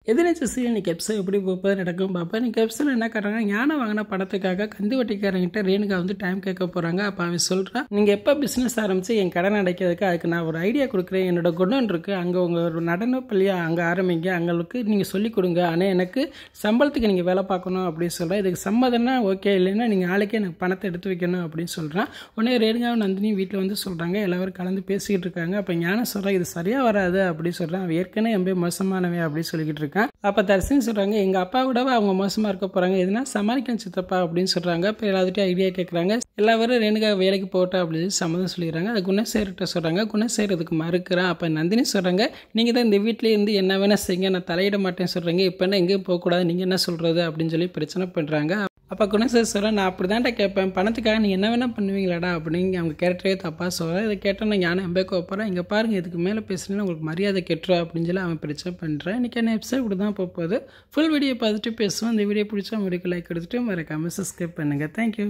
எதிர்நீச்சல் serial இன்னைக்கு episode எப்படி போகுது நடக்கும் பார்ப்பேன். இன்னைக்கு எபிசோட் என்ன காட்டுறாங்க, ஞானம் வாங்கின பணத்துக்காக கந்து வட்டிக்காரங்கிட்ட ரேணுகா வந்து டைம் கேட்க போகிறாங்க. அப்போ அவன் சொல்கிறான், நீங்கள் எப்போ பிஸ்னஸ் ஆரம்பித்து என் கடன் அடைக்கிறதுக்கு அதுக்கு நான் ஒரு ஐடியா கொடுக்குறேன். என்னோட குடோன் இருக்குது, அங்கே உங்கள் ஒரு நடன பள்ளியாக அங்கே ஆரம்பிங்க, அங்களுக்கு நீங்கள் சொல்லிக் கொடுங்க. ஆனால் எனக்கு சம்பளத்துக்கு நீங்கள் வேலை பார்க்கணும் அப்படின்னு சொல்கிறேன். இதுக்கு சம்மதம்னா ஓகே, இல்லைன்னா நீங்கள் நாளைக்கே எனக்கு பணத்தை எடுத்து வைக்கணும் அப்படின்னு சொல்கிறான். உடனே ரேணுகாவும் நந்தினி வீட்டில் வந்து சொல்கிறாங்க, எல்லாரும் கலந்து பேசிக்கிட்டு இருக்காங்க. அப்போ ஞானம் சொல்கிறேன், இது சரியாக வராது அப்படின்னு சொல்கிறான். அவன் ஏற்கனவே ரொம்ப மோசமானவன் அப்படின்னு சொல்லிக்கிட்டு இருக்கான். அப்போ தரிசனம் சொல்கிறாங்க, எங்கள் அப்பா விடவே அவங்க மோசமாக இருக்க போகிறாங்க, எதுனா சமாளிக்கணும் சித்தப்பா அப்படின்னு சொல்கிறாங்க. இப்போ எல்லாத்துட்டும் ஐடியா கேட்குறாங்க. எல்லாரும் ரேணுகா வேலைக்கு போட்டா அப்படின்னு சம்மதம் சொல்லிடுறாங்க. அது குணசேகர்கிட்ட சொல்கிறாங்க. குணசேகர் அதுக்கு மறுக்கிறான். அப்போ நந்தினி சொல்கிறாங்க, நீங்கள் தான் இந்த வீட்டிலே இருந்து என்ன வேணால் செய்யுங்க, நான் தலையிட மாட்டேன்னு சொல்கிறீங்க, இப்போ என்ன எங்கேயும் போகக்கூடாது, நீங்கள் என்ன சொல்கிறது அப்படின்னு சொல்லி பிரச்சனை பண்ணுறாங்க. அப்போ குணசேகர் சொல்கிறேன், நான் அப்படி தான்டா கேட்பேன், பணத்துக்காக நீங்கள் என்ன வேணால் பண்ணுவீங்களாடா அப்படின்னு அவங்க கேரக்டரே தப்பாக சொல்கிறேன். இதை கேட்டால் நான் ஞானம் எம்பேக்கு வைப்பறேன், இங்கே பாருங்கள் இதுக்கு மேலே பேசுனீங்கன்னா உங்களுக்கு மரியாதை கெட்டுரும் அப்படின்னு சொல்லி அவன் பிரச்சனை பண்ணுறேன். இன்றைக்கி என்ன எபிசோட் இப்படி தான் போகுது. ஃபுல் வீடியோ பார்த்துட்டு பேசுவோம். இந்த வீடியோ பிடிச்சா முடிக்க லைக் கொடுத்துட்டு மறக்காமல் சப்ஸ்கிரைப் பண்ணுங்கள். தேங்க்யூ.